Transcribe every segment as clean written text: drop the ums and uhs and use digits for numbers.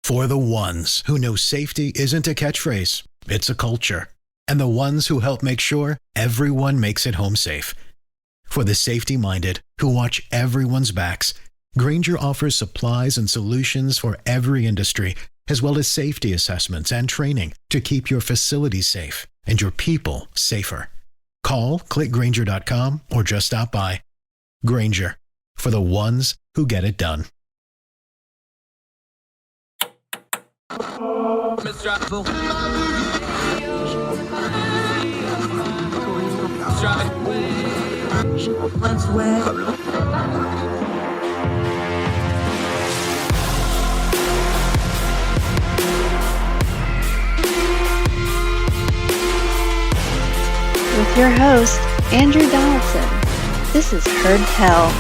For the ones who know safety isn't a catchphrase, it's a culture. And the ones who help make sure everyone makes it home safe. For the safety-minded who watch everyone's backs, Grainger offers supplies and solutions for every industry, as well as safety assessments and training to keep your facilities safe and your people safer. Call, click Grainger.com, or just stop by. Grainger, for the ones who get it done. With your host, Andrew Donaldson. This is Heard Tell.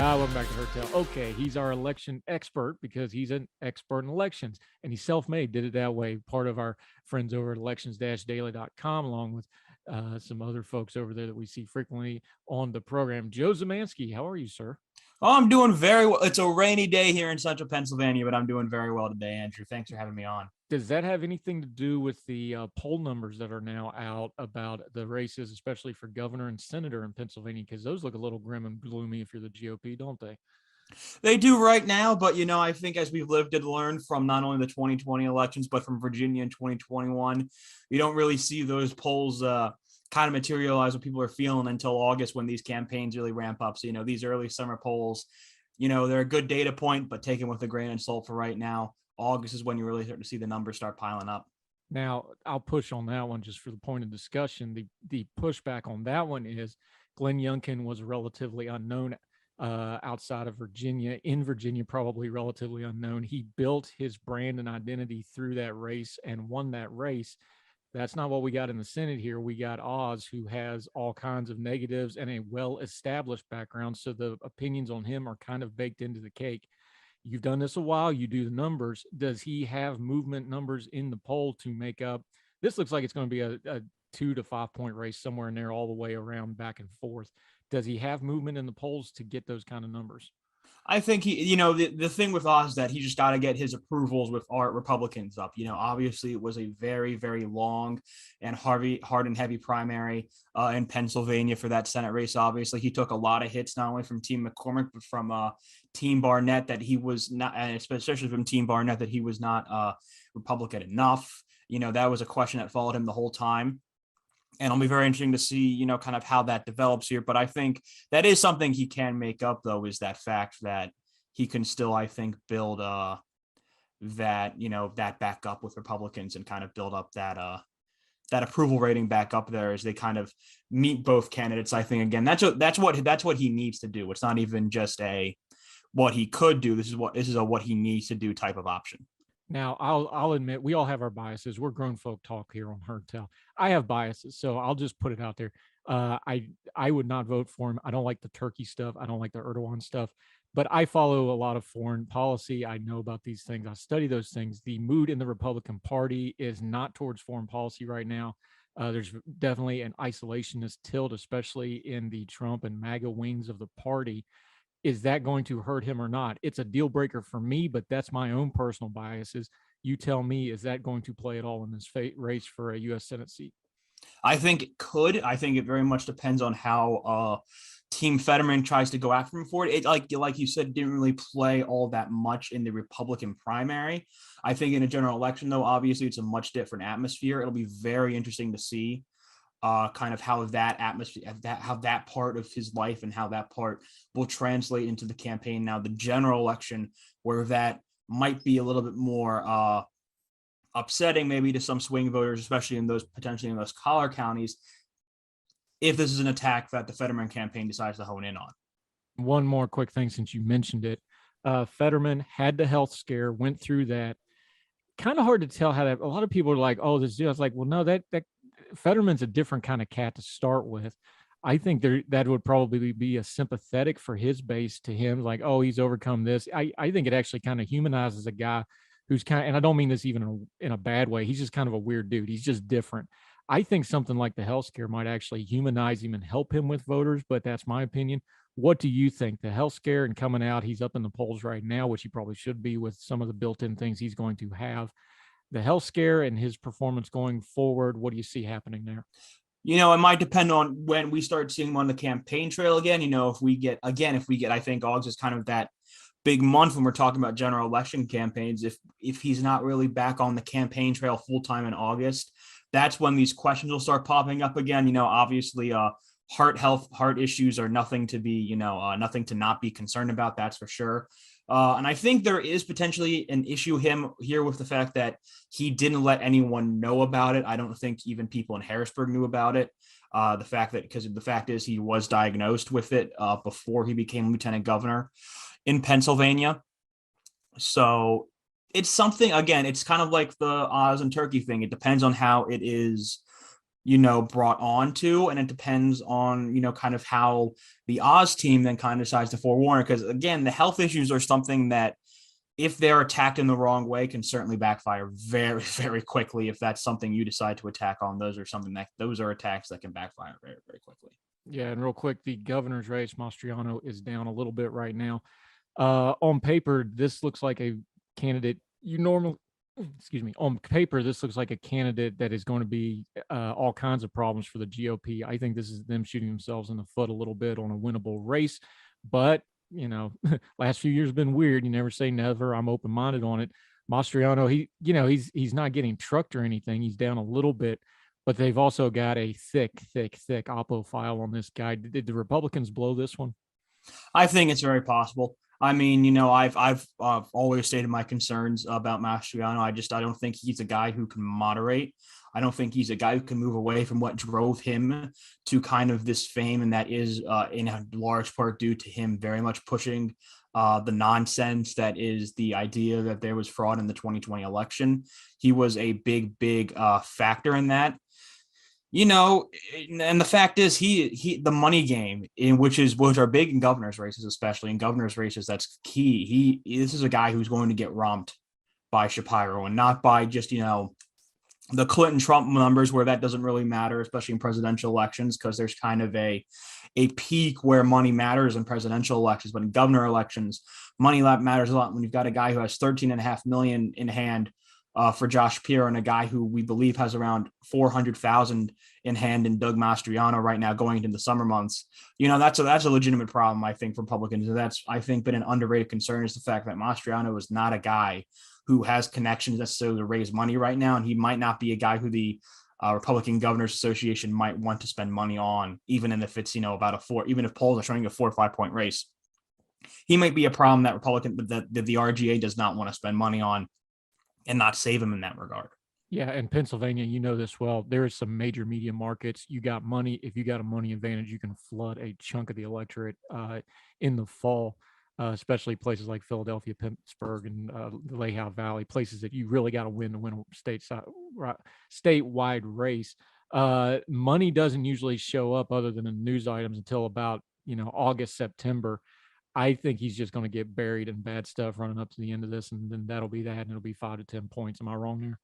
Welcome back to Heard Tell. Okay, he's our election expert because he's an expert in elections, and he's self-made, did it that way. Part of our friends over at elections-daily.com, along with some other folks over there that we see frequently on the program. Joe Szymanski, how are you, sir? Oh, I'm doing very well. It's a rainy day here in central Pennsylvania, but I'm doing very well today, Andrew. Thanks for having me on. Does that have anything to do with the poll numbers that are now out about the races, especially for governor and senator in Pennsylvania? Because those look a little grim and gloomy if you're the GOP, don't they? They do right now, but, I think as we've lived and learned from not only the 2020 elections, but from Virginia in 2021, you don't really see those polls kind of materialize what people are feeling until August when these campaigns really ramp up. So, these early summer polls, they're a good data point, but taken with a grain of salt for right now. August is when you really start to see the numbers start piling up. Now, I'll push on that one just for the point of discussion. The pushback on that one is Glenn Youngkin was relatively unknown outside of Virginia. In Virginia, probably relatively unknown. He built his brand and identity through that race and won that race. That's not what we got in the Senate here. We got Oz, who has all kinds of negatives and a well-established background. So the opinions on him are kind of baked into the cake. You've done this a while. You do the numbers. Does he have movement numbers in the poll to make up? This looks like it's going to be a 2 to 5 point race somewhere in there all the way around back and forth. Does he have movement in the polls to get those kind of numbers? I think the thing with Oz is that he just got to get his approvals with our Republicans up. Obviously it was a very, very long and hard and heavy primary in Pennsylvania for that Senate race. Obviously, he took a lot of hits, not only from Team McCormick, but from Team Barnett, that he was not, and especially from Team Barnett, that he was not Republican enough. That was a question that followed him the whole time. And it'll be very interesting to see, kind of how that develops here. But I think that is something he can make up, though, is that fact that he can still, I think, build that back up with Republicans and kind of build up that approval rating back up there as they kind of meet both candidates. I think, again, that's what he needs to do. It's not even just what he could do. This is a what he needs to do type of option. Now, I'll admit we all have our biases. We're grown folk talk here on Heard Tell. I have biases, so I'll just put it out there. I would not vote for him. I don't like the Turkey stuff. I don't like the Erdogan stuff. But I follow a lot of foreign policy. I know about these things. I study those things. The mood in the Republican Party is not towards foreign policy right now. There's definitely an isolationist tilt, especially in the Trump and MAGA wings of the party. Is that going to hurt him or not? It's a deal breaker for me, but that's my own personal biases. You tell me, is that going to play at all in this race for a U.S. Senate seat? I think it could. I think it very much depends on how Team Fetterman tries to go after him for it. It like you said, didn't really play all that much in the Republican primary. I think in a general election, though, obviously it's a much different atmosphere. It'll be very interesting to see kind of how that atmosphere, how that part of his life and how that part will translate into the campaign. Now, the general election, where that might be a little bit more upsetting maybe to some swing voters, especially potentially in those collar counties, if this is an attack that the Fetterman campaign decides to hone in on. One more quick thing, since you mentioned it. Fetterman had the health scare, went through that. Kind of hard to tell how that, a lot of people are like, oh, this deal. I was like, well, no, that Fetterman's a different kind of cat to start with. I think that would probably be a sympathetic for his base to him, like, oh, he's overcome this. I think it actually kind of humanizes a guy who's kind of, and I don't mean this even in a bad way. He's just kind of a weird dude. He's just different. I think something like the health scare might actually humanize him and help him with voters, but that's my opinion. What do you think? The health scare and coming out, he's up in the polls right now, which he probably should be with some of the built-in things he's going to have. The health scare and his performance going forward, what do you see happening there? It might depend on when we start seeing him on the campaign trail again. If we get, I think August is kind of that big month when we're talking about general election campaigns. If he's not really back on the campaign trail full time in August, that's when these questions will start popping up again. Obviously, heart issues are nothing to be, nothing to not be concerned about. That's for sure. And I think there is potentially an issue here with the fact that he didn't let anyone know about it. I don't think even people in Harrisburg knew about it. Because the fact is he was diagnosed with it before he became lieutenant governor in Pennsylvania. So it's something, again, it's kind of like the Oz and Turkey thing. It depends on how it is, brought on to, and it depends on, kind of how the Oz team then kind of decides to forewarn it. Because again, the health issues are something that, if they're attacked in the wrong way, can certainly backfire very, very quickly. If that's something you decide to attack on, those are attacks that can backfire very, very quickly. Yeah, and real quick, the governor's race, Mastriano is down a little bit right now. On paper, this looks like a candidate on paper, this looks like a candidate that is going to be all kinds of problems for the GOP. I think this is them shooting themselves in the foot a little bit on a winnable race. But, last few years have been weird. You never say never. I'm open-minded on it. Mastriano, he's not getting trucked or anything. He's down a little bit, but they've also got a thick oppo file on this guy. Did the Republicans blow this one? I think it's very possible. I mean, I've always stated my concerns about Mastriano. I don't think he's a guy who can moderate. I don't think he's a guy who can move away from what drove him to kind of this fame, and that is in a large part due to him very much pushing the nonsense that is the idea that there was fraud in the 2020 election. He was a big factor in that. And the fact is the money game, which are big in governor's races, especially in governor's races, that's key. This is a guy who's going to get romped by Shapiro, and not by just, the Clinton Trump numbers, where that doesn't really matter, especially in presidential elections, because there's kind of a peak where money matters in presidential elections. But in governor elections, money matters a lot when you've got a guy who has $13.5 million in hand for Josh Shapiro, and a guy who we believe has around 400,000 in hand in Doug Mastriano right now going into the summer months. That's a legitimate problem, I think, for Republicans. And that's, I think, been an underrated concern, is the fact that Mastriano is not a guy who has connections necessarily to raise money right now. And he might not be a guy who the Republican Governors Association might want to spend money on, even if it's, even if polls are showing a 4 or 5 point race. He might be a problem that the RGA does not want to spend money on and not save him in that regard. Yeah, in Pennsylvania, this well. There is some major media markets. You got money. If you got a money advantage, you can flood a chunk of the electorate in the fall, especially places like Philadelphia, Pittsburgh, and the Lehigh Valley, places that you really got to win a statewide race. Money doesn't usually show up other than in news items until about August, September. I think he's just going to get buried in bad stuff running up to the end of this, and then that'll be that, and it'll be 5 to 10 points. Am I wrong there?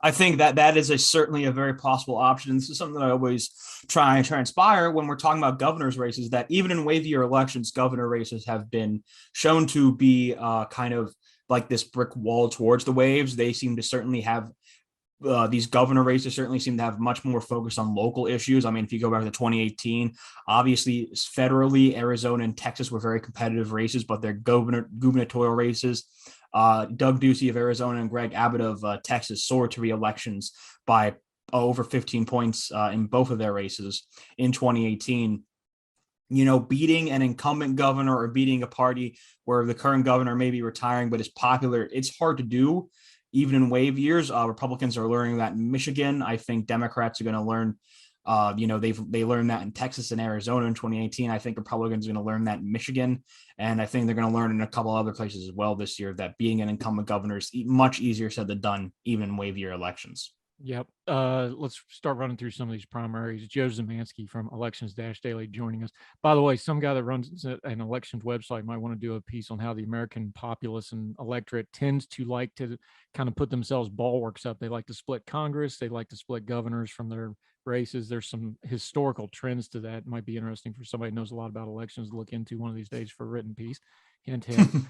I think that is certainly a very possible option. This is something that I always try and inspire when we're talking about governor's races, that even in wavier elections, governor races have been shown to be kind of like this brick wall towards the waves. They seem to certainly have these governor races certainly seem to have much more focus on local issues. I mean, if you go back to 2018, obviously federally, Arizona and Texas were very competitive races, but they're gubernatorial races. Doug Ducey of Arizona and Greg Abbott of Texas soared to re-elections by over 15 points in both of their races in 2018. Beating an incumbent governor or beating a party where the current governor may be retiring but is popular, it's hard to do. Even in wave years, Republicans are learning that in Michigan. I think Democrats are going to learn, they learned that in Texas and Arizona in 2018. I think Republicans are going to learn that in Michigan. And I think they're going to learn in a couple other places as well this year that being an incumbent governor is much easier said than done, even in wave year elections. Yep. Let's start running through some of these primaries. Joe Szymanski from Elections-Daily joining us. By the way, some guy that runs an elections website might want to do a piece on how the American populace and electorate tends to like to kind of put themselves bulwarks up. They like to split Congress. They like to split governors from their races. There's some historical trends to that. It might be interesting for somebody who knows a lot about elections to look into one of these days for a written piece. Hint, hint.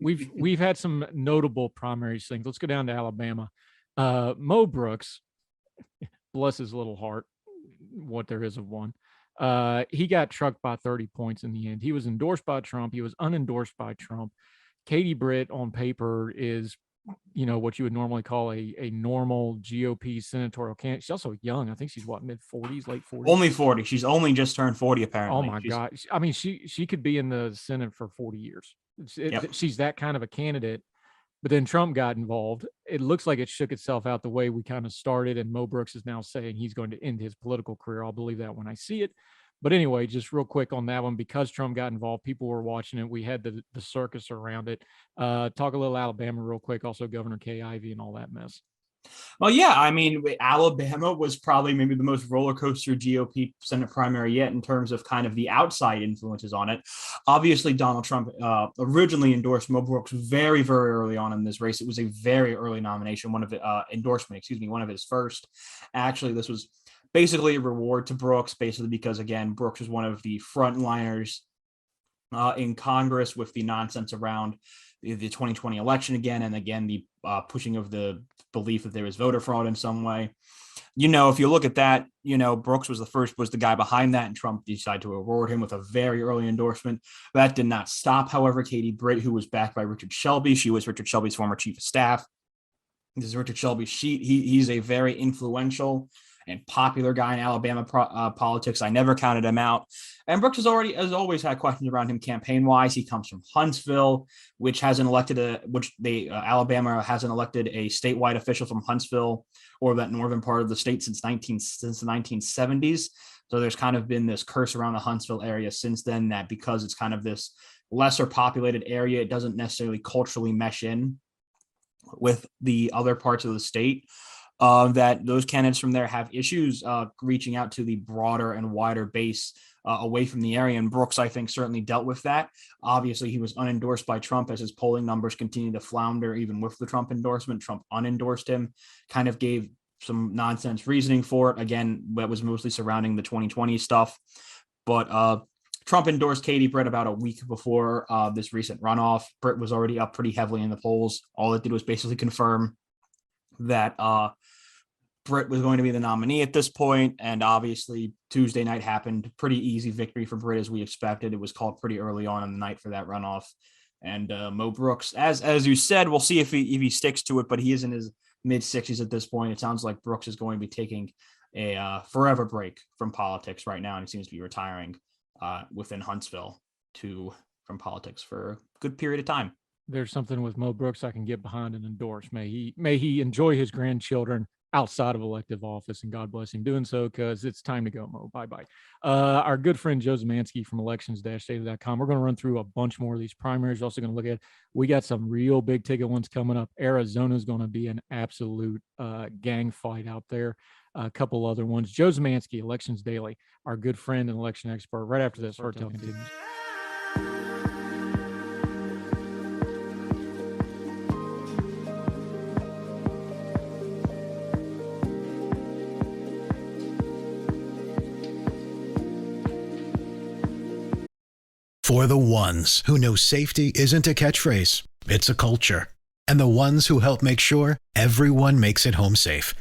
We've had some notable primaries things. Let's go down to Alabama. Mo Brooks, bless his little heart, what there is of one. He got trucked by 30 points in the end. He was endorsed by Trump. He was unendorsed by Trump. Katie Britt on paper is, what you would normally call a normal GOP senatorial candidate. She's also young. I think she's mid 40s, late 40s. Only 40. She's only just turned 40, apparently. Oh my God. I mean, she could be in the Senate for 40 years. She's that kind of a candidate. But then Trump got involved. It looks like it shook itself out the way we kind of started. And Mo Brooks is now saying he's going to end his political career. I'll believe that when I see it. But anyway, just real quick on that one, because Trump got involved, people were watching it. We had the circus around it. Talk a little Alabama real quick. Also Governor Kay Ivey and all that mess. Well, yeah, I mean, Alabama was probably maybe the most roller coaster GOP Senate primary yet in terms of kind of the outside influences on it. Obviously, Donald Trump originally endorsed Mo Brooks very, very early on in this race. It was a very early nomination, one of his first. Actually, this was basically a reward to Brooks, basically because, again, Brooks was one of the frontliners in Congress with the nonsense around the 2020 election again, and again, the pushing of the belief that there was voter fraud in some way. If you look at that, Brooks was the guy behind that, and Trump decided to reward him with a very early endorsement. That did not stop, however, Katie Britt, who was backed by Richard Shelby. She was Richard Shelby's former chief of staff. This is Richard Shelby's sheet. He's a very influential and popular guy in Alabama politics. I never counted him out. And Brooks has always had questions around him campaign-wise. He comes from Huntsville, which Alabama hasn't elected a statewide official from Huntsville or that northern part of the state since the 1970s. So there's kind of been this curse around the Huntsville area since then, that because it's kind of this lesser populated area, it doesn't necessarily culturally mesh in with the other parts of the state. That those candidates from there have issues reaching out to the broader and wider base away from the area. And Brooks, I think, certainly dealt with that. Obviously, he was unendorsed by Trump as his polling numbers continue to flounder, even with the Trump endorsement. Trump unendorsed him, kind of gave some nonsense reasoning for it. Again, that was mostly surrounding the 2020 stuff. But Trump endorsed Katie Britt about a week before this recent runoff. Britt was already up pretty heavily in the polls. All it did was basically confirm that Britt was going to be the nominee at this point, and obviously Tuesday night happened. Pretty easy victory for Britt, as we expected. It was called pretty early on in the night for that runoff. And Mo Brooks, as you said, we'll see if he sticks to it, but he is in his mid-60s at this point. It sounds like Brooks is going to be taking a forever break from politics right now, and he seems to be retiring within Huntsville from politics for a good period of time. There's something with Mo Brooks I can get behind and endorse. May he enjoy his grandchildren outside of elective office, and God bless him doing so, because it's time to go, Mo. Bye-bye. Our good friend Joe Szymanski from elections-data.com. We're going to run through a bunch more of these primaries. Also going to look at, we got some real big ticket ones coming up. Arizona is going to be an absolute gang fight out there. A couple other ones. Joe Szymanski, Elections Daily, our good friend and election expert. Right after this, Hartel continues. For the ones who know safety isn't a catchphrase, it's a culture. And the ones who help make sure everyone makes it home safe.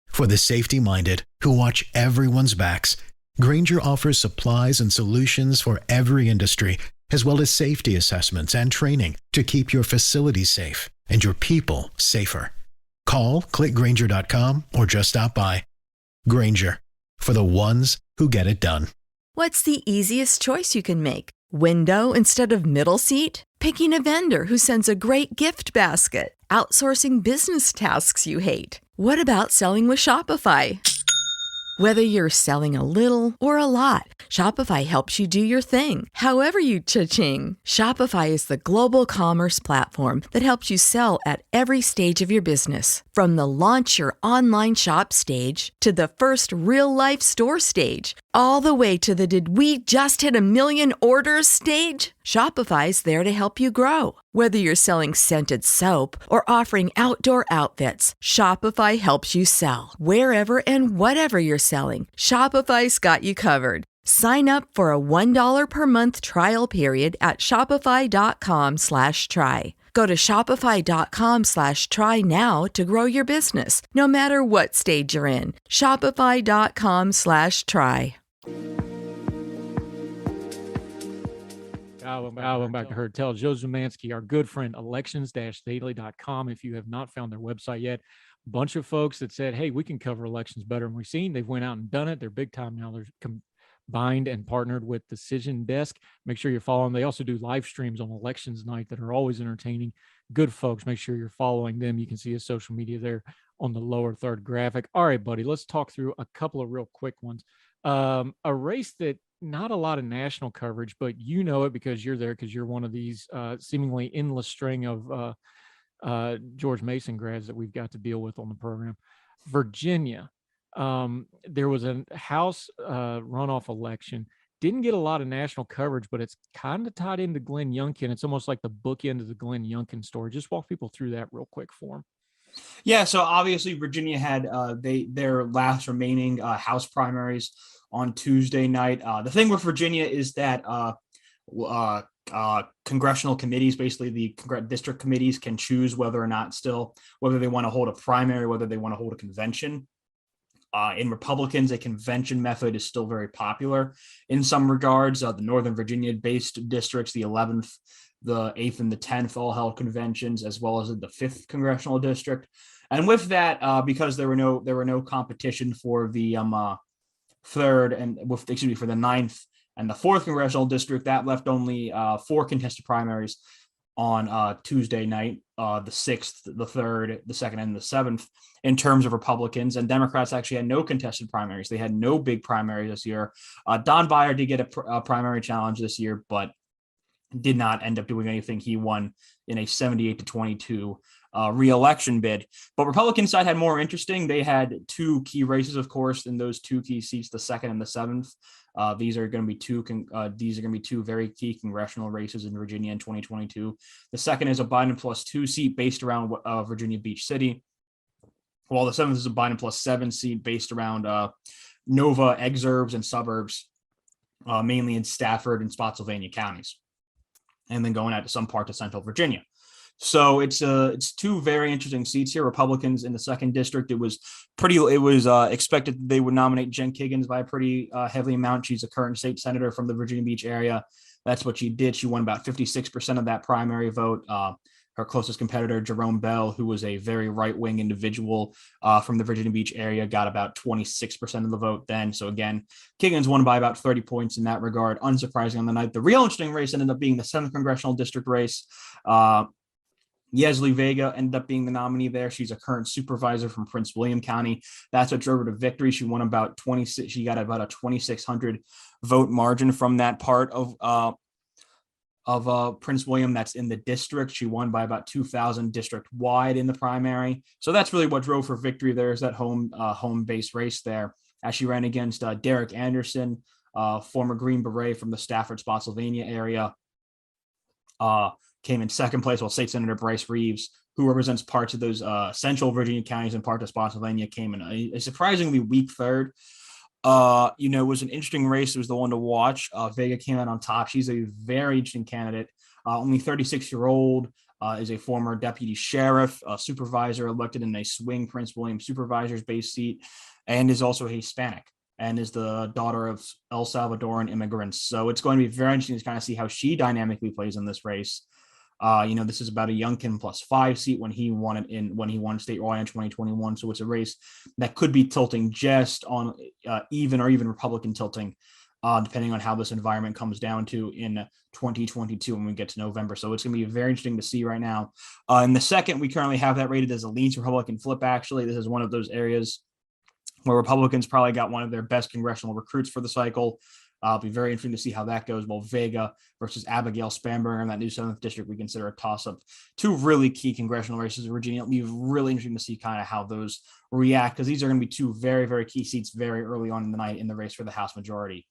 For the safety-minded who watch everyone's backs, Grainger offers supplies and solutions for every industry, as well as safety assessments and training to keep your facilities safe and your people safer. Call, click Grainger.com, or just stop by. Grainger, for the ones who get it done. What's the easiest choice you can make? Window instead of middle seat? Picking a vendor who sends a great gift basket? Outsourcing business tasks you hate? What about selling with Shopify? Whether you're selling a little or a lot, Shopify helps you do your thing, however you cha-ching. Shopify is the global commerce platform that helps you sell at every stage of your business. From the launch your online shop stage to the first real-life store stage, all the way to the did we just hit 1 million orders stage. Shopify's there to help you grow. Whether you're selling scented soap or offering outdoor outfits, Shopify helps you sell. Wherever and whatever you're selling, Shopify's got you covered. Sign up for a $1 per month trial period at shopify.com/try. Go to shopify.com/try now to grow your business, no matter what stage you're in. Shopify.com/try. I went back to her. Tell Joe Szymanski, our good friend, elections-daily.com. If you have not found their website yet, a bunch of folks that said, hey, we can cover elections better than we've seen. They've went out and done it. They're big time now. They're combined and partnered with Decision Desk. Make sure you're following. They also do live streams on elections night that are always entertaining. Good folks. Make sure you're following them. You can see his social media there on the lower third graphic. All right, buddy, let's talk through a couple of real quick ones. A race that not a lot of national coverage, but you know it because you're there, because you're one of these seemingly endless string of George Mason grads that we've got to deal with on the program. Virginia, there was a House runoff election. Didn't get a lot of national coverage, but it's kind of tied into Glenn Youngkin. It's almost like the bookend of the Glenn Youngkin story. Just walk people through that real quick for them. Yeah, so obviously Virginia had their last remaining House primaries on Tuesday night. The thing with Virginia is that congressional committees, basically the district committees, can choose whether or not whether they want to hold a primary, whether they want to hold a convention. In Republicans, a convention method is still very popular in some regards. The Northern Virginia-based districts, the 11th, the 8th, and the 10th all held conventions, as well as the 5th congressional district. And with that, because there were no competition for the for the 9th and the 4th congressional district, that left only 4 contested primaries on Tuesday night, the 6th, the 3rd, the 2nd, and the 7th, in terms of Republicans. And Democrats actually had no contested primaries. They had no big primaries this year. Don Beyer did get a primary challenge this year, but did not end up doing anything. He won in a 78-22 re-election bid. But Republican side had more interesting. They had 2 key races, of course, in those 2 key seats, the 2nd and the 7th. These are going to be 2 very key congressional races in Virginia in 2022. The 2nd is a Biden +2 seat based around Virginia Beach City, while the 7th is a Biden +7 seat based around Nova, exurbs, and suburbs, mainly in Stafford and Spotsylvania counties, and then going out to some parts of Central Virginia. So it's 2 very interesting seats here. Republicans in the 2nd district, it was expected that they would nominate Jen Kiggins by a pretty heavy amount. She's a current state senator from the Virginia Beach area. That's what she did. She won about 56% of that primary vote. Her closest competitor, Jerome Bell, who was a very right-wing individual from the Virginia Beach area, got about 26% of the vote then. So again, Kiggins won by about 30 points in that regard. Unsurprising on the night. The real interesting race ended up being the 7th congressional district race. Yesley Vega ended up being the nominee there. She's a current supervisor from Prince William County. That's what drove her to victory. She won about 26. She got about a 2,600 vote margin from that part of Prince William that's in the district. She won by about 2,000 district wide in the primary. So that's really what drove her victory there, is that home base race there, as she ran against Derek Anderson, former Green Beret from the Stafford, Spotsylvania area. Came in 2nd place, while State Senator Bryce Reeves, who represents parts of those central Virginia counties and parts of Spotsylvania, came in a surprisingly weak 3rd. It was an interesting race. It was the one to watch. Vega came out on top. She's a very interesting candidate. Only 36-year-old, is a former deputy sheriff, supervisor elected in a swing Prince William supervisor's base seat, and is also Hispanic, and is the daughter of El Salvadoran immigrants. So it's going to be very interesting to kind of see how she dynamically plays in this race. This is about a Youngkin +5 seat when he won statewide in 2021. So it's a race that could be tilting just on even Republican tilting, depending on how this environment comes down to in 2022 when we get to November. So it's going to be very interesting to see right now. In the 2nd, we currently have that rated as a leans Republican flip. Actually, this is one of those areas where Republicans probably got one of their best congressional recruits for the cycle. It'll be very interesting to see how that goes. Well, Vega versus Abigail Spanberger in that new 7th district, we consider a toss-up. 2 really key congressional races in Virginia. It'll be really interesting to see kind of how those react, because these are going to be 2 very, very key seats very early on in the night in the race for the House majority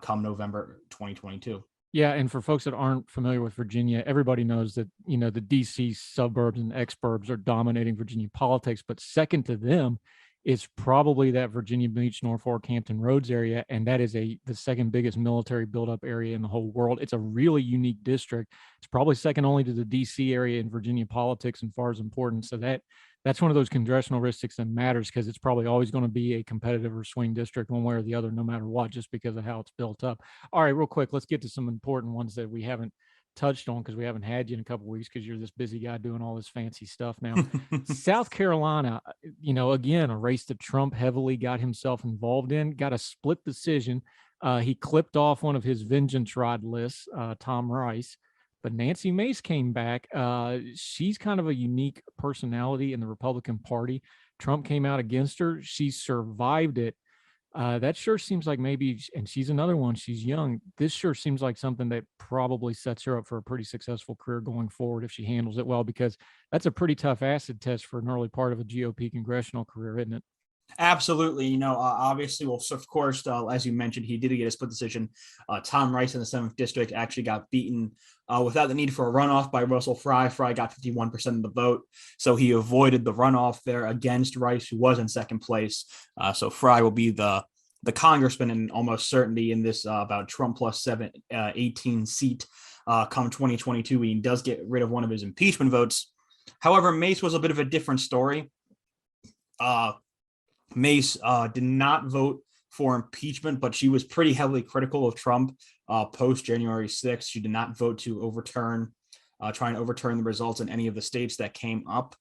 come November 2022. Yeah, and for folks that aren't familiar with Virginia, everybody knows that, the DC suburbs and exurbs are dominating Virginia politics, but second to them is probably that Virginia Beach, Norfolk, Hampton Roads area, and that is the second biggest military buildup area in the whole world. It's a really unique district. It's probably second only to the DC area in Virginia politics and far as importance. So that's one of those congressional districts that matters because it's probably always going to be a competitive or swing district one way or the other, no matter what, just because of how it's built up. All right, real quick, let's get to some important ones that we haven't touched on because we haven't had you in a couple of weeks because you're this busy guy doing all this fancy stuff now. South Carolina, again, a race that Trump heavily got himself involved in, got a split decision. He clipped off one of his vengeance rod lists, Tom Rice. But Nancy Mace came back. She's kind of a unique personality in the Republican Party. Trump came out against her. She survived it. That sure seems like maybe, and she's another one, she's young. This sure seems like something that probably sets her up for a pretty successful career going forward if she handles it well, because that's a pretty tough acid test for an early part of a GOP congressional career, isn't it? Absolutely. Obviously, well, so of course, as you mentioned, he did get a split decision. Tom Rice in the 7th district actually got beaten without the need for a runoff by Russell Fry. Fry got 51% of the vote, so he avoided the runoff there against Rice, who was in second place. So Fry will be the congressman in almost certainty in this about Trump plus 18 seat come 2022. He does get rid of one of his impeachment votes. However, Mace was a bit of a different story. Mace did not vote for impeachment, but she was pretty heavily critical of Trump post January 6th. She did not vote to try and overturn the results in any of the states that came up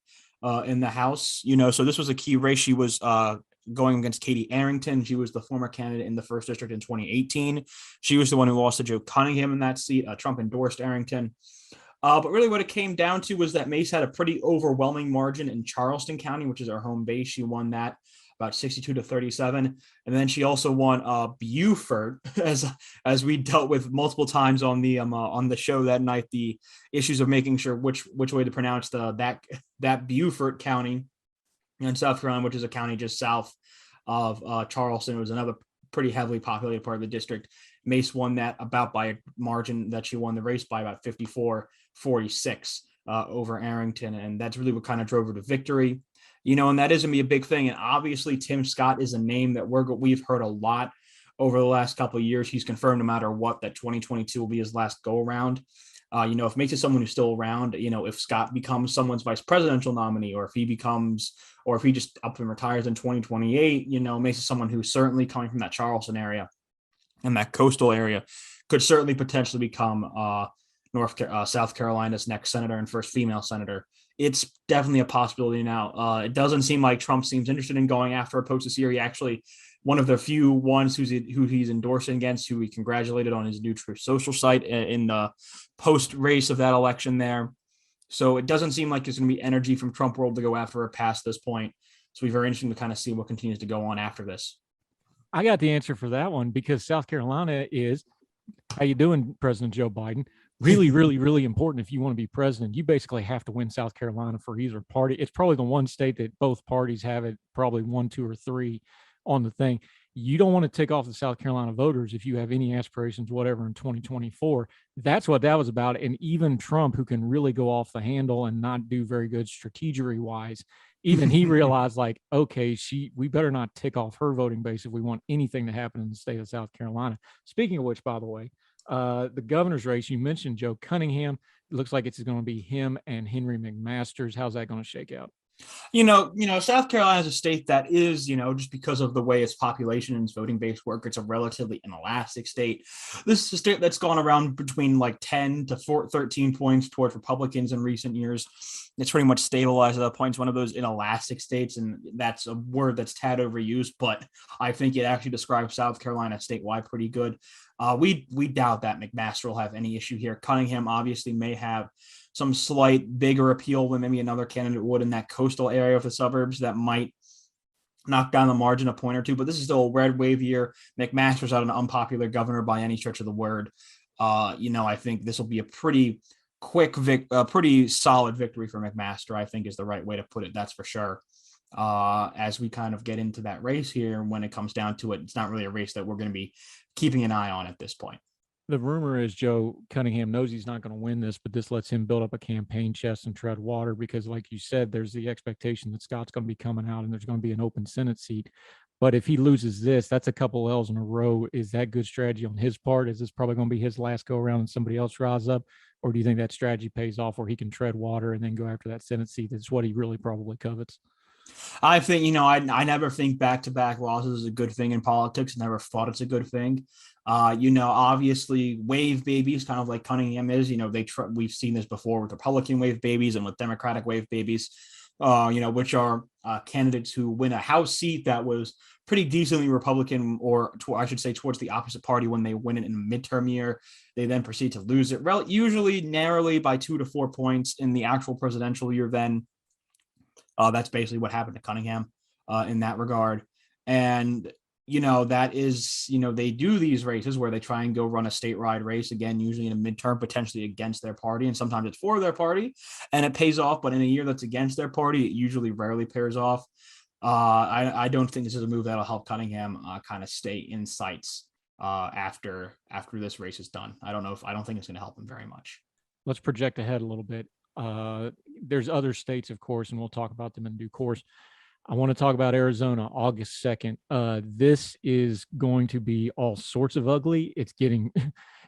in the House. So this was a key race. She was going against Katie Arrington. She was the former candidate in the 1st district in 2018. She was the one who lost to Joe Cunningham in that seat. Trump endorsed Arrington. But really what it came down to was that Mace had a pretty overwhelming margin in Charleston County, which is our home base. She won that about 62-37. And then she also won Beaufort, as we dealt with multiple times on the show that night, the issues of making sure which way to pronounce that Beaufort County in South Carolina, which is a county just south of Charleston. It was another pretty heavily populated part of the district. Mace won that about by a margin that she won the race by about 54-46 over Arrington. And that's really what kind of drove her to victory. And that is going to be a big thing. And obviously, Tim Scott is a name that we've heard a lot over the last couple of years. He's confirmed no matter what that 2022 will be his last go around. If Mace is someone who's still around, if Scott becomes someone's vice presidential nominee, or if he just up and retires in 2028, Mace is someone who's certainly coming from that Charleston area and that coastal area, could certainly potentially become South Carolina's next senator and first female senator. It's definitely a possibility now. It doesn't seem like Trump seems interested in going after her post this year. He actually, one of the few ones who he's endorsing against, who he congratulated on his new Truth Social site in the post race of that election there. So it doesn't seem like there's going to be energy from Trump world to go after her past this point. So it'll be very interesting to kind of see what continues to go on after this. I got the answer for that one, because South Carolina is, how you doing, President Joe Biden? Really, really, really important. If you want to be president, you basically have to win South Carolina for either party. It's probably the one state that both parties have it, probably 1, 2, or 3 on the thing. You don't want to tick off the South Carolina voters if you have any aspirations, whatever, in 2024. That's what that was about. And even Trump, who can really go off the handle and not do very good strategery wise, even he realized, like, okay, we better not tick off her voting base if we want anything to happen in the state of South Carolina. Speaking of which, by the way, the governor's race, you mentioned Joe Cunningham. It looks like it's going to be him and Henry McMaster's. How's that going to shake out? South Carolina is a state that is, just because of the way its population and its voting base work, it's a relatively inelastic state. This is a state that's gone around between like 10 to 13 points towards Republicans in recent years. It's pretty much stabilized at that point. It's one of those inelastic states, and that's a word that's tad overused, but I think it actually describes South Carolina statewide pretty good. We doubt that McMaster will have any issue here. Cunningham obviously may have some slight bigger appeal than maybe another candidate would in that coastal area of the suburbs that might knock down the margin a point or two, but this is still a red wave year. McMaster's not an unpopular governor by any stretch of the word. I think this will be a pretty quick, pretty solid victory for McMaster, I think is the right way to put it. That's for sure. As we kind of get into that race here, when it comes down to it, it's not really a race that we're going to be keeping an eye on at this point. The rumor is Joe Cunningham knows he's not going to win this, but this lets him build up a campaign chest and tread water because, like you said, there's the expectation that Scott's going to be coming out and there's going to be an open Senate seat. But if he loses this, that's a couple L's in a row. Is that good strategy on his part? Is this probably going to be his last go around and somebody else rise up? Or do you think that strategy pays off where he can tread water and then go after that Senate seat? That's what he really probably covets. I think, I never think back-to-back losses is a good thing in politics. Never thought it's a good thing. Obviously wave babies, kind of like Cunningham is, we've seen this before with Republican wave babies and with Democratic wave babies, which are candidates who win a House seat that was pretty decently Republican, or I should say towards the opposite party when they win it in a midterm year. They then proceed to lose it, usually narrowly by 2 to 4 points in the actual presidential year. Then that's basically what happened to Cunningham in that regard. And, that is, they do these races where they try and go run a statewide race, again, usually in a midterm, potentially against their party. And sometimes it's for their party and it pays off. But in a year that's against their party, it usually rarely pays off. I don't think this is a move that'll help Cunningham kind of stay in sights after this race is done. I don't think it's going to help him very much. Let's project ahead a little bit. There's other states, of course, and we'll talk about them in due course. I want to talk about Arizona, August 2nd. This is going to be all sorts of ugly. It's getting,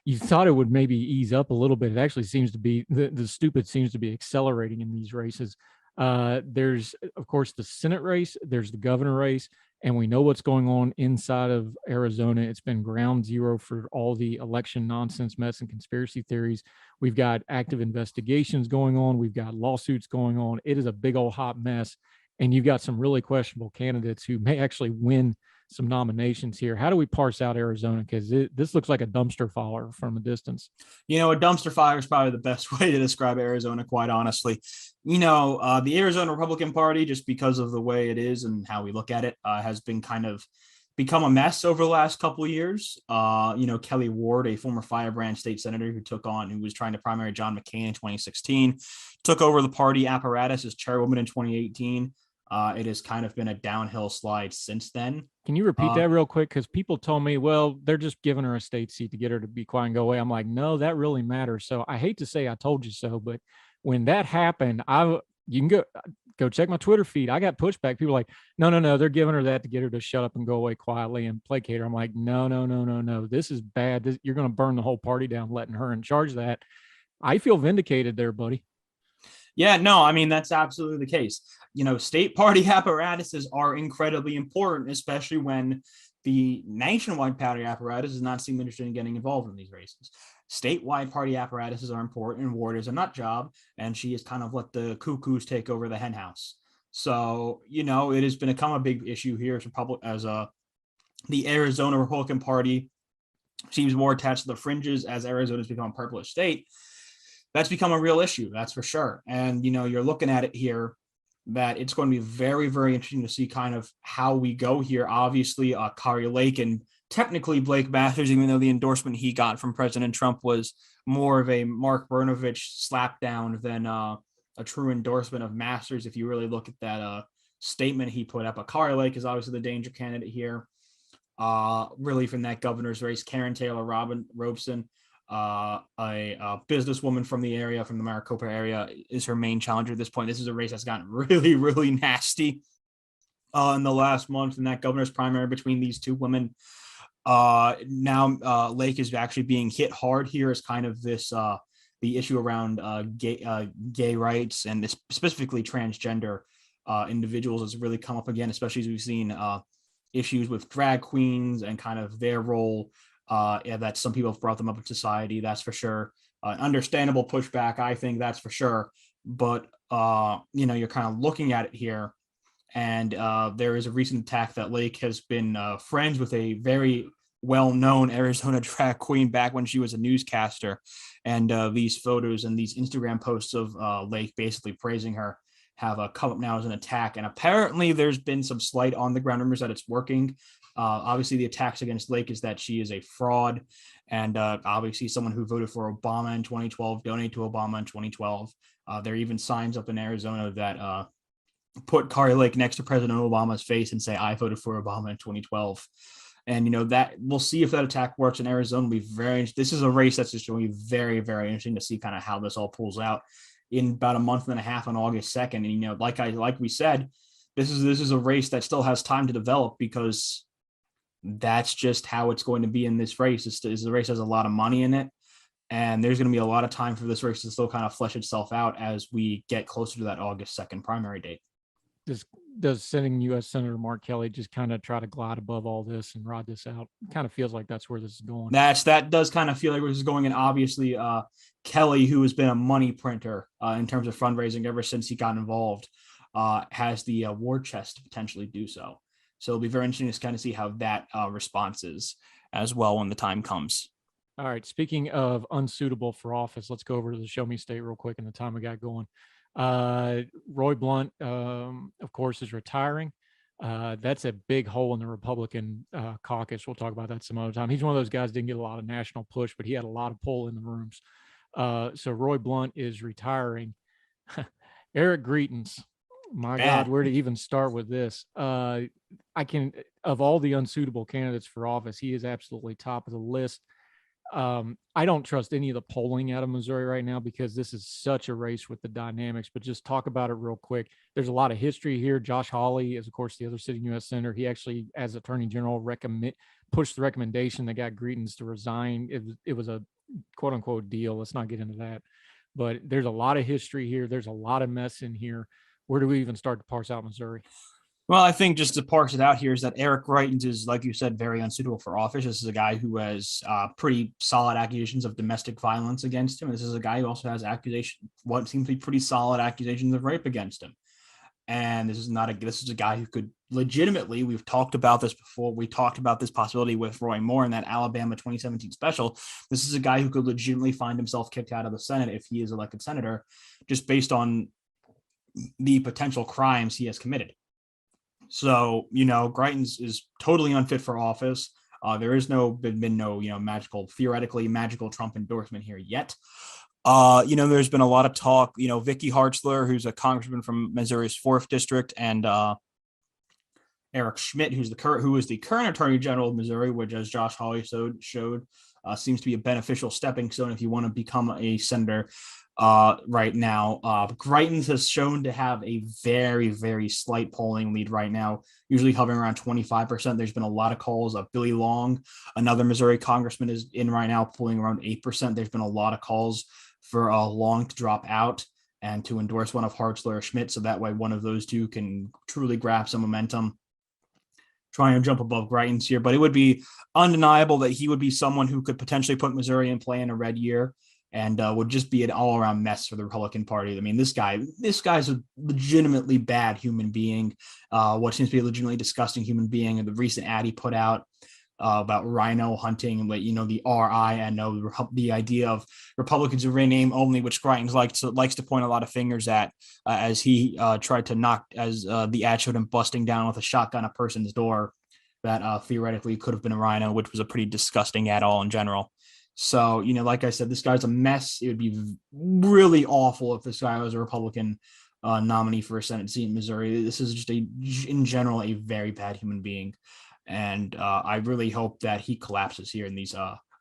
you thought it would maybe ease up a little bit. It actually seems to be, the stupid seems to be accelerating in these races. There's, of course, the Senate race, there's the governor race, and we know what's going on inside of Arizona. It's been ground zero for all the election nonsense, mess, and conspiracy theories. We've got active investigations going on. We've got lawsuits going on. It is a big old hot mess. And you've got some really questionable candidates who may actually win some nominations here. How do we parse out Arizona? Because this looks like a dumpster fire from a distance. A dumpster fire is probably the best way to describe Arizona, quite honestly. The Arizona Republican Party, just because of the way it is and how we look at it, has been kind of become a mess over the last couple of years. Kelly Ward, a former firebrand state senator who was trying to primary John McCain in 2016, took over the party apparatus as chairwoman in 2018. It has kind of been a downhill slide since then. Can you repeat that real quick? Because people told me, well, they're just giving her a state seat to get her to be quiet and go away. I'm like, no, that really matters. So I hate to say I told you so, but when that happened, you can go check my Twitter feed. I got pushback. People are like, no, they're giving her that to get her to shut up and go away quietly and placate her. I'm like, no. This is bad. You're going to burn the whole party down, letting her in charge of that. I feel vindicated there, buddy. Yeah, no, I mean, that's absolutely the case. State party apparatuses are incredibly important, especially when the nationwide party apparatus does not seem interested in getting involved in these races. Statewide party apparatuses are important, and Ward is a nut job, and she has kind of let the cuckoos take over the hen house. So, it has become a big issue here as the Arizona Republican Party seems more attached to the fringes as Arizona has become a purplish state. That's become a real issue, that's for sure. And, you're looking at it here that it's going to be very, very interesting to see kind of how we go here. Obviously, Kari Lake and technically Blake Mathers, even though the endorsement he got from President Trump was more of a Mark Brnovich slapdown than a true endorsement of Masters. If you really look at that statement he put up, but Kari Lake is obviously the danger candidate here. Really from that governor's race. Karen Taylor Robson, a businesswoman from the area, from the Maricopa area, is her main challenger at this point. This is a race that's gotten really, really nasty in the last month in that governor's primary between these two women. Now Lake is actually being hit hard here as kind of this the issue around gay rights and specifically transgender individuals has really come up again, especially as we've seen issues with drag queens and kind of their role. That some people have brought them up in society, that's for sure. Understandable pushback, I think, that's for sure. But you're kind of looking at it here, and there is a recent attack that Lake has been friends with a very well-known Arizona drag queen back when she was a newscaster, and these photos and these Instagram posts of Lake basically praising her have come up now as an attack. And apparently there's been some slight on the ground rumors that it's working. Obviously the attacks against Lake is that she is a fraud, and obviously someone who voted for Obama in 2012, donated to Obama in 2012. There are even signs up in Arizona that put Kari Lake next to President Obama's face and say, I voted for Obama in 2012. And, that we'll see if that attack works in Arizona. This is a race that's just going to be very, very interesting to see kind of how this all pulls out in about a month and a half on August 2nd. And, like we said, this is a race that still has time to develop, because that's just how it's going to be in this race. The race has a lot of money in it, and there's going to be a lot of time for this race to still kind of flesh itself out as we get closer to that August 2nd primary date. Does sitting U.S. Senator Mark Kelly just kind of try to glide above all this and ride this out? Kind of feels like that's where this is going. That does kind of feel like where this is going. And obviously, Kelly, who has been a money printer in terms of fundraising ever since he got involved, has the war chest to potentially do so. So it'll be very interesting to kind of see how that response is as well when the time comes. All right. Speaking of unsuitable for office, let's go over to the show me state real quick in the time we got going. Roy Blunt, of course, is retiring. That's a big hole in the Republican caucus. We'll talk about that some other time. He's one of those guys, didn't get a lot of national push, but he had a lot of pull in the rooms. So Roy Blunt is retiring. Eric Greitens, my God, where to even start with this? Of all the unsuitable candidates for office, he is absolutely top of the list. I don't trust any of the polling out of Missouri right now, because this is such a race with the dynamics, but just talk about it real quick. There's a lot of history here. Josh Hawley is, of course, the other sitting U.S. Senator. He actually, as Attorney General, pushed the recommendation that got Greitens to resign. It was a quote unquote deal. Let's not get into that, but there's a lot of history here. There's a lot of mess in here. Where do we even start to parse out Missouri? Well, I think just to parse it out here is that Eric Greitens is, like you said, very unsuitable for office. This is a guy who has pretty solid accusations of domestic violence against him. This is a guy who also has what seems to be pretty solid accusations of rape against him. And this is a guy who could legitimately, we've talked about this before. We talked about this possibility with Roy Moore in that Alabama 2017 special. This is a guy who could legitimately find himself kicked out of the Senate if he is elected senator, just based on the potential crimes he has committed. So, Greitens is totally unfit for office. There is been no theoretically magical Trump endorsement here yet. There's been a lot of talk, Vicky Hartzler, who's a congressman from Missouri's 4th district, and Eric Schmidt, who is the current attorney general of Missouri, which, as Josh Hawley showed, seems to be a beneficial stepping stone if you want to become a senator. Right now, Greitens has shown to have a very, very slight polling lead right now, usually hovering around 25%. There's been a lot of calls of Billy Long, another Missouri congressman, is in right now, polling around 8%. There's been a lot of calls for Long to drop out and to endorse one of Hartzler or Schmidt, so that way one of those two can truly grab some momentum, trying to jump above Greitens here. But it would be undeniable that he would be someone who could potentially put Missouri in play in a red year, and would just be an all-around mess for the Republican Party. I mean, this guy's a legitimately bad human being, what seems to be a legitimately disgusting human being. And the recent ad he put out about rhino hunting, and the RINO, the idea of Republicans who rename only, which Greitens likes to point a lot of fingers at, as he tried to knock, as the ad showed him busting down with a shotgun a person's door that theoretically could have been a rhino, which was a pretty disgusting ad all in general. So, like I said, this guy's a mess. It would be really awful if this guy was a Republican nominee for a Senate seat in Missouri. This is just in general, a very bad human being. And I really hope that he collapses here in these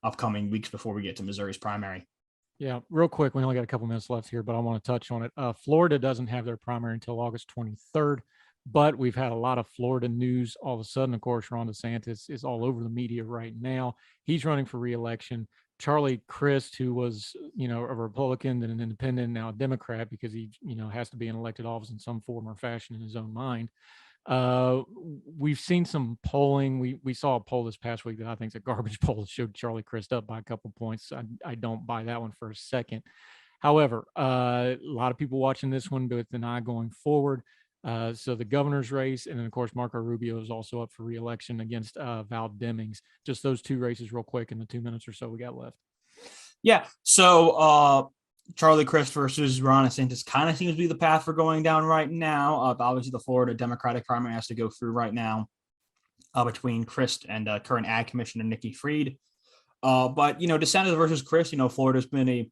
upcoming weeks before we get to Missouri's primary. Yeah, real quick, we only got a couple minutes left here, but I want to touch on it. Florida doesn't have their primary until August 23rd, but we've had a lot of Florida news. All of a sudden, of course, Ron DeSantis is all over the media right now. He's running for re-election. Charlie Crist, who was, a Republican and an independent, now a Democrat, because he, has to be in elected office in some form or fashion in his own mind. We've seen some polling. We saw a poll this past week that I think is a garbage poll that showed Charlie Crist up by a couple points. I don't buy that one for a second. However, a lot of people watching this one with an eye going forward. So the governor's race, and then of course Marco Rubio is also up for re-election against Val Demings. Just those two races real quick in the 2 minutes or so we got left. Yeah. So Charlie Crist versus Ron DeSantis kind of seems to be the path for going down right now. Obviously the Florida Democratic primary has to go through right now between Crist and current Ag Commissioner Nikki Fried. But DeSantis versus Crist, Florida's been a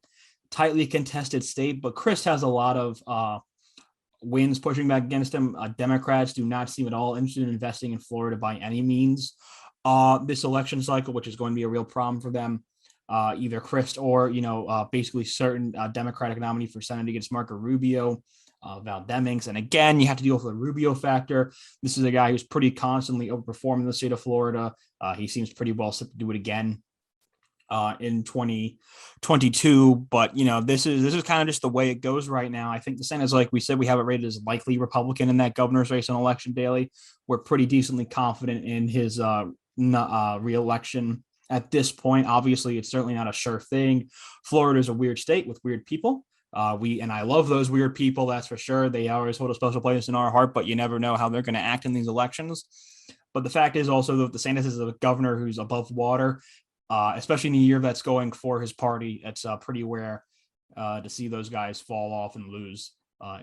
tightly contested state, but Crist has a lot of wins pushing back against him. Democrats do not seem at all interested in investing in Florida by any means. this election cycle, which is going to be a real problem for them. Either Crist or, basically certain Democratic nominee for Senate against Marco Rubio, Val Demings. And again, you have to deal with the Rubio factor. This is a guy who's pretty constantly overperforming the state of Florida. He seems pretty well set to do it again in 2022. But, this is kind of just the way it goes right now. I think the Senate is, like we said, we have it rated as likely Republican in that governor's race on Election Daily. We're pretty decently confident in his re-election at this point. Obviously, it's certainly not a sure thing. Florida is a weird state with weird people. And I love those weird people, that's for sure. They always hold a special place in our heart, but you never know how they're going to act in these elections. But the fact is also that DeSantis is a governor who's above water, especially in a year that's going for his party. It's pretty rare to see those guys fall off and lose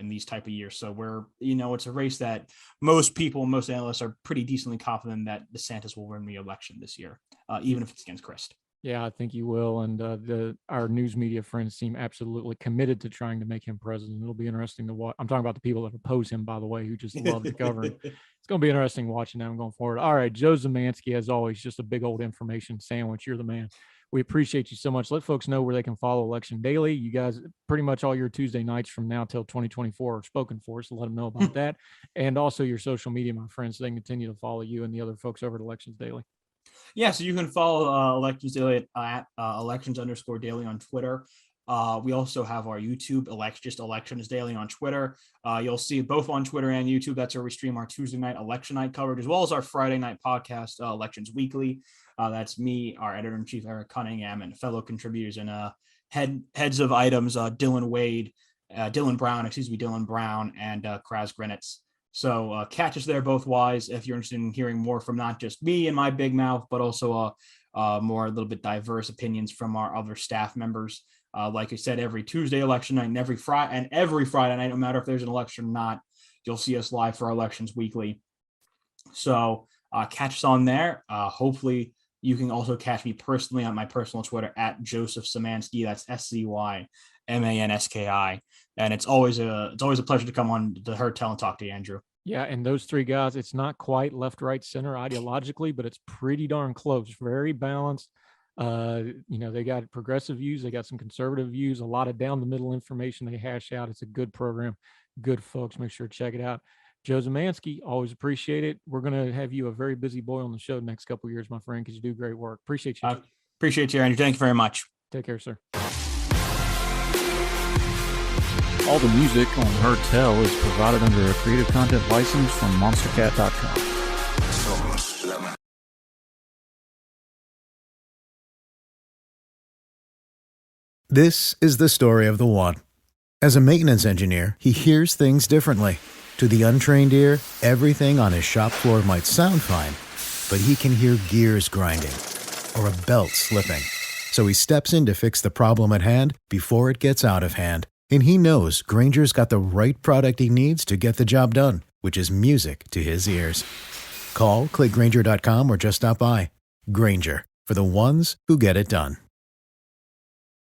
in these type of years. So it's a race that most people, most analysts are pretty decently confident that DeSantis will win re-election this year, even if it's against Crist. Yeah, I think you will. And our news media friends seem absolutely committed to trying to make him president. It'll be interesting to watch. I'm talking about the people that oppose him, by the way, who just love to govern. It's going to be interesting watching them going forward. All right, Joe Szymanski, as always, just a big old information sandwich. You're the man. We appreciate you so much. Let folks know where they can follow Election Daily. You guys, pretty much all your Tuesday nights from now till 2024 are spoken for, so let them know about that. And also your social media, my friends, so they can continue to follow you and the other folks over at Elections Daily. Yeah, so you can follow Elections Daily at elections_daily on Twitter. We also have our YouTube, just Elections Daily on Twitter. You'll see both on Twitter and YouTube. That's where we stream our Tuesday night election night coverage, as well as our Friday night podcast, Elections Weekly. That's me, our editor-in-chief, Eric Cunningham, and fellow contributors and heads of items, Dylan Brown, and Kraz Grinitz. So catch us there both ways if you're interested in hearing more from not just me and my big mouth, but also a little bit diverse opinions from our other staff members. Like I said, every Tuesday election night and every Friday night, no matter if there's an election or not, you'll see us live for our Elections Weekly. So catch us on there. Hopefully you can also catch me personally on my personal Twitter at Joseph Szymanski. That's SCYMANSKI. And it's always a pleasure to come on to Hertel and talk to you, Andrew. Yeah, and those three guys, it's not quite left, right, center ideologically, but it's pretty darn close. Very balanced. They got progressive views, they got some conservative views, a lot of down the middle information they hash out. It's a good program, good folks. Make sure to check it out. Joe Szymanski, always appreciate it. We're going to have you a very busy boy on the show the next couple of years, my friend, because you do great work. Appreciate you. Appreciate you, Andrew. Thank you very much. Take care, sir. All the music on Hertel is provided under a Creative Content license from monstercat.com. This is the story of the one. As a maintenance engineer, he hears things differently. To the untrained ear, everything on his shop floor might sound fine, but he can hear gears grinding or a belt slipping. So he steps in to fix the problem at hand before it gets out of hand. And he knows Grainger's got the right product he needs to get the job done, which is music to his ears. Call, click Grainger.com, or just stop by. Grainger, for the ones who get it done.